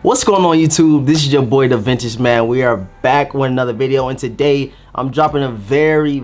What's going on YouTube? This is your boy DeVintage, man. We are back with another video, and today I'm dropping a very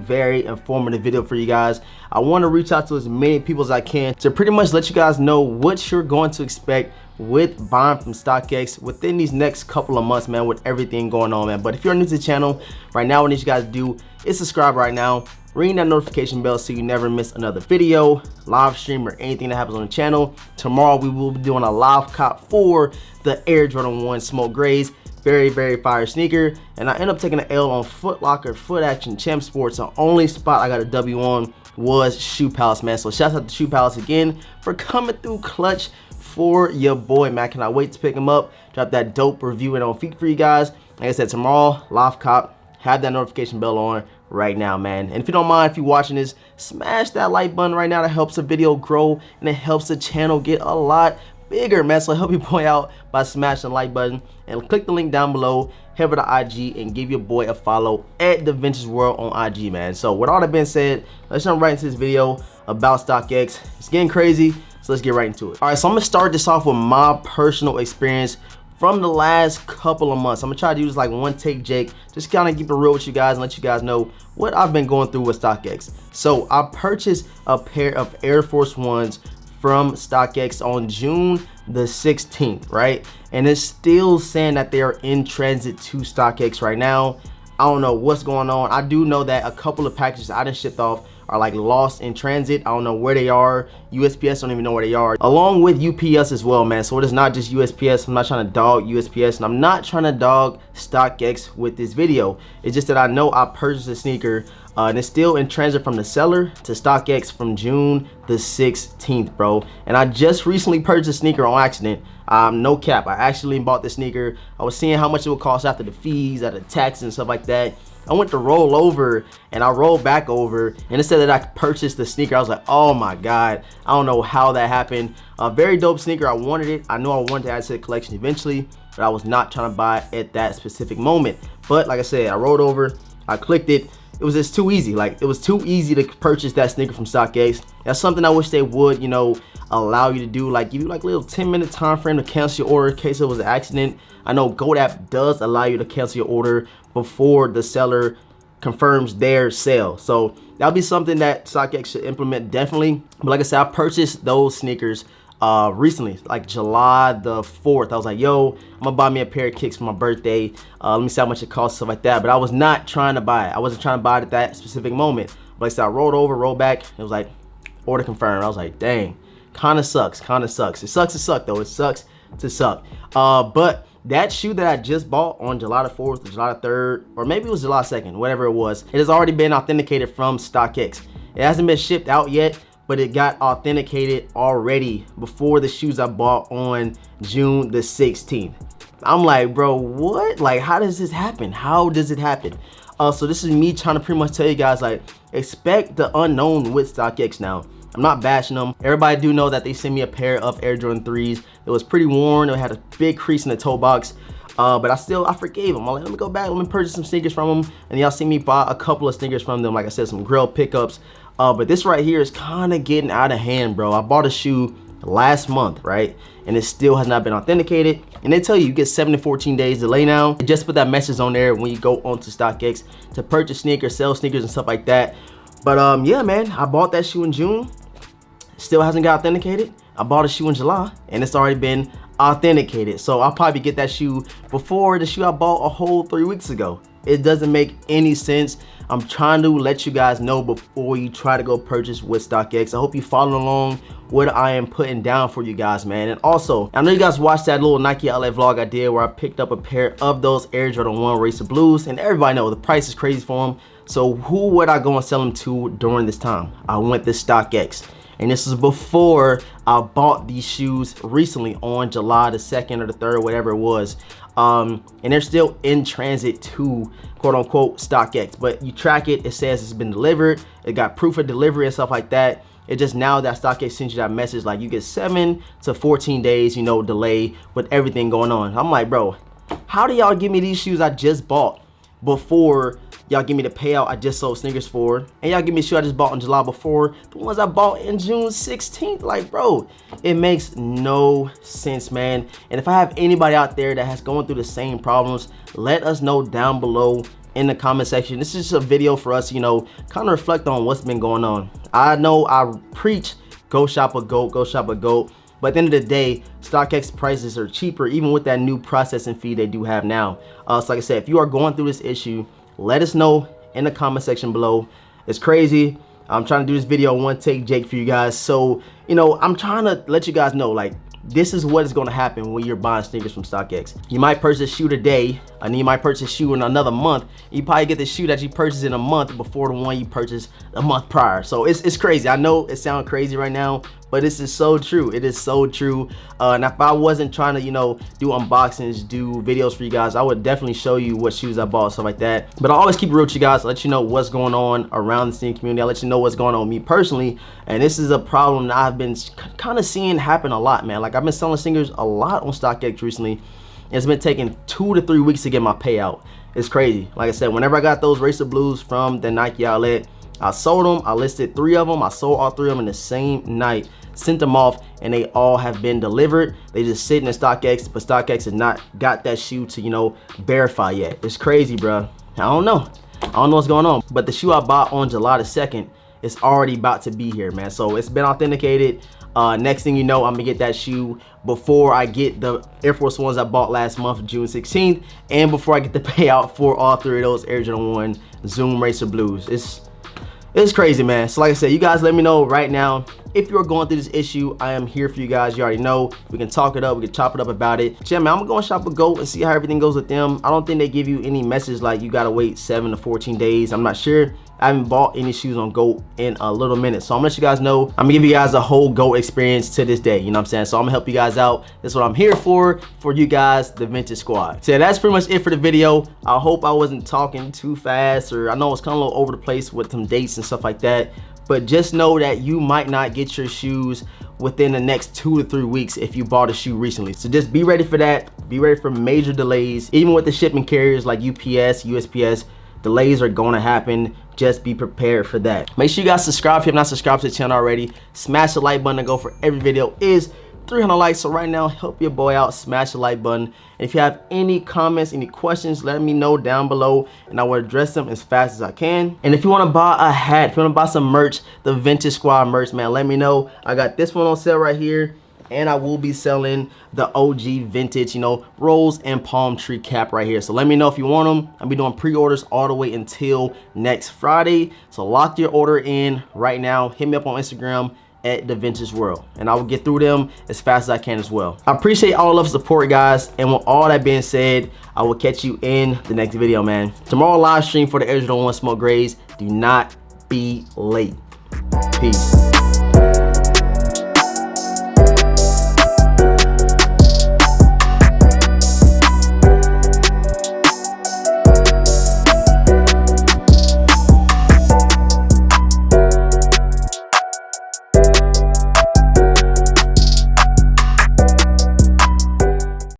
informative video for you guys. I want to reach out to as many people as I can to pretty much let you guys know what you're going to expect with buying from StockX within these next couple of months, man, with everything going on, man. But if you're new to the channel right now, what I need you guys to do is subscribe right now, ring that notification bell so you never miss another video, live stream, or anything that happens on the channel. Tomorrow we will be doing a live cop for the Air Jordan 1 Smoke Grays. Very fire sneaker, and I end up taking an L on Foot Locker, Foot Action, Champ Sports. The only spot I got a W on was Shoe Palace, man. So shout out to Shoe Palace again for coming through clutch for your boy, man. Cannot wait to pick him up, drop that dope review and on feet for you guys. Like I said, tomorrow live cop, have that notification bell on right now, man. And if you don't mind, if you're watching this, smash that like button right now. That helps the video grow and it helps the channel get a lot bigger, man. So help you point out by smashing the like button and click the link down below. Head over to IG and give your boy a follow at DeVintage World on IG, man. So with all that being said, let's jump right into this video about StockX. It's getting crazy, so let's get right into it. All right, so I'm gonna start this off with my personal experience from the last couple of months. I'm gonna try to use like one take Jake, just kind of keep it real with you guys and let you guys know what I've been going through with StockX. So I purchased a pair of Air Force Ones from StockX on June the 16th, right? And it's still saying that they are in transit to StockX right now. I don't know what's going on. I do know that a couple of packages I done shipped off are like lost in transit. I don't know where they are. USPS don't even know where they are, along with UPS as well, man. So it is not just USPS. I'm not trying to dog USPS, and I'm not trying to dog StockX with this video. It's just that I know I purchased a sneaker and it's still in transit from the seller to StockX from June the 16th, bro. And I just recently purchased a sneaker on accident. No cap, I actually bought this sneaker. I was seeing how much it would cost after the fees, after the taxes and stuff like that. I went to roll over and I rolled back over, and it said that I purchased the sneaker. I was like, oh my God, I don't know how that happened. A very dope sneaker. I wanted it. I knew I wanted to add to the collection eventually, but I was not trying to buy it at that specific moment. But like I said, I rolled over, I clicked it. It was just too easy. Like, it was too easy to purchase that sneaker from StockX. That's something I wish they would, you know, allow you to do. Like, give you like a little 10-minute time frame to cancel your order in case it was an accident. I know GoDaddy does allow you to cancel your order before the seller confirms their sale. So that'll be something that StockX should implement, definitely. But like I said, I purchased those sneakers recently, like July the 4th. I was like, yo, I'm gonna buy me a pair of kicks for my birthday. Let me see how much it costs, stuff like that. But I was not trying to buy it. I wasn't trying to buy it at that specific moment. But like I said, I rolled over, rolled back. It was like, order confirmed. I was like, dang, kind of sucks. It sucks to suck, though. It sucks to suck. But that shoe that I just bought on July the 4th, or July the 3rd, or maybe it was July 2nd, whatever it was, it has already been authenticated from StockX. It hasn't been shipped out yet, but it got authenticated already before the shoes I bought on June the 16th. I'm like, bro, what? Like, how does this happen? How does it happen? So this is me trying to pretty much tell you guys, like, expect the unknown with StockX now. I'm not bashing them. Everybody do know that they sent me a pair of Air Jordan 3s. It was pretty worn. It had a big crease in the toe box. But I forgave them. I'm like, let me go back, let me purchase some sneakers from them. And y'all see me buy a couple of sneakers from them. Like I said, some grill pickups. But this right here is kind of getting out of hand, bro. I bought a shoe last month, right? And it still has not been authenticated. And they tell you get 7 to 14 days delay now. They just put that message on there when you go onto StockX to purchase sneakers, sell sneakers and stuff like that. But yeah, man, I bought that shoe in June. Still hasn't got authenticated. I bought a shoe in July and it's already been authenticated. So I'll probably get that shoe before the shoe I bought a whole 3 weeks ago. It doesn't make any sense. I'm trying to let you guys know before you try to go purchase with StockX. I hope you follow along what I am putting down for you guys, man. And also, I know you guys watched that little Nike LA vlog I did where I picked up a pair of those Air Jordan 1 Racer Blues, and everybody knows the price is crazy for them. So who would I go and sell them to during this time? I went to StockX. And this is before I bought these shoes recently on July the 2nd or the 3rd, whatever it was. And they're still in transit to quote unquote StockX. But you track it, it says it's been delivered. It got proof of delivery and stuff like that. It just now that StockX sends you that message, like you get 7 to 14 days, you know, delay with everything going on. I'm like, bro, how do y'all give me these shoes I just bought before Y'all give me the payout I just sold sneakers for, and y'all give me a shoe I just bought in July before the ones I bought in June 16th. Like, bro, it makes no sense, man. And if I have anybody out there that has gone through the same problems, let us know down below in the comment section. This is just a video for us, you know, kind of reflect on what's been going on. I know I preach go shop a GOAT, go shop a GOAT, but at the end of the day, StockX prices are cheaper even with that new processing fee they do have now. So like I said, if you are going through this issue, let us know in the comment section below. It's crazy. I'm trying to do this video one take Jake for you guys. So, you know, I'm trying to let you guys know, like, this is what is going to happen when you're buying sneakers from StockX. You might purchase a shoe today, and then you might purchase a shoe in another month. You probably get the shoe that you purchased in a month before the one you purchased a month prior. So it's crazy. I know it sounds crazy right now, but this is so true. It is so true. And if I wasn't trying to, you know, do unboxings, do videos for you guys, I would definitely show you what shoes I bought, stuff like that. But I always keep it real with you guys, let you know what's going on around the sneaker community. I'll let you know what's going on with me personally. And this is a problem that I've been kind of seeing happen a lot, man. Like, I've been selling sneakers a lot on StockX recently. It's been taking 2 to 3 weeks to get my payout. It's crazy. Like I said, whenever I got those Racer Blues from the Nike outlet, I sold them. I listed 3 of them. I sold all 3 of them in the same night, sent them off, and they all have been delivered. They just sitting in StockX, but StockX has not got that shoe to, you know, verify yet. It's crazy, bro. I don't know what's going on, but the shoe I bought on July the 2nd is already about to be here, man. So it's been authenticated. Next thing you know, I'm gonna get that shoe before I get the Air Force Ones I bought last month, June 16th, and before I get the payout for all 3 of those Air Jordan 1 Zoom Racer Blues. It's crazy, man. So like I said, you guys let me know right now if you're going through this issue. I am here for you guys. You already know. We can talk it up. We can chop it up about it. Yeah, man, I'm gonna go and shop a GOAT and see how everything goes with them. I don't think they give you any message like you gotta wait 7 to 14 days. I'm not sure. I haven't bought any shoes on GOAT in a little minute. So I'm gonna let you guys know. I'm gonna give you guys a whole GOAT experience to this day. You know what I'm saying? So I'm gonna help you guys out. That's what I'm here for you guys, the Vintage Squad. So yeah, that's pretty much it for the video. I hope I wasn't talking too fast, or I know it's kind of a little over the place with some dates and stuff like that. But just know that you might not get your shoes within the next 2 to 3 weeks if you bought a shoe recently. So just be ready for that. Be ready for major delays. Even with the shipping carriers like UPS, USPS, delays are gonna happen. Just be prepared for that. Make sure you guys subscribe if you have not subscribed to the channel already. Smash the like button to go for every video is 300 likes. So right now, help your boy out, smash the like button. And if you have any comments, any questions, let me know down below and I will address them as fast as I can. And if you want to buy a hat, if you want to buy some merch, the Vintage Squad merch, man, let me know. I got this one on sale right here, and I will be selling the OG vintage, you know, rose and palm tree cap right here. So let me know if you want them. I'll be doing pre-orders all the way until next Friday. So lock your order in right now. Hit me up on Instagram at DeVintage World, and I will get through them as fast as I can as well. I appreciate all of the support, guys, and with all that being said, I will catch you in the next video, man. Tomorrow live stream for the Air Jordan 1 Smoke Grays. Do not be late. Peace.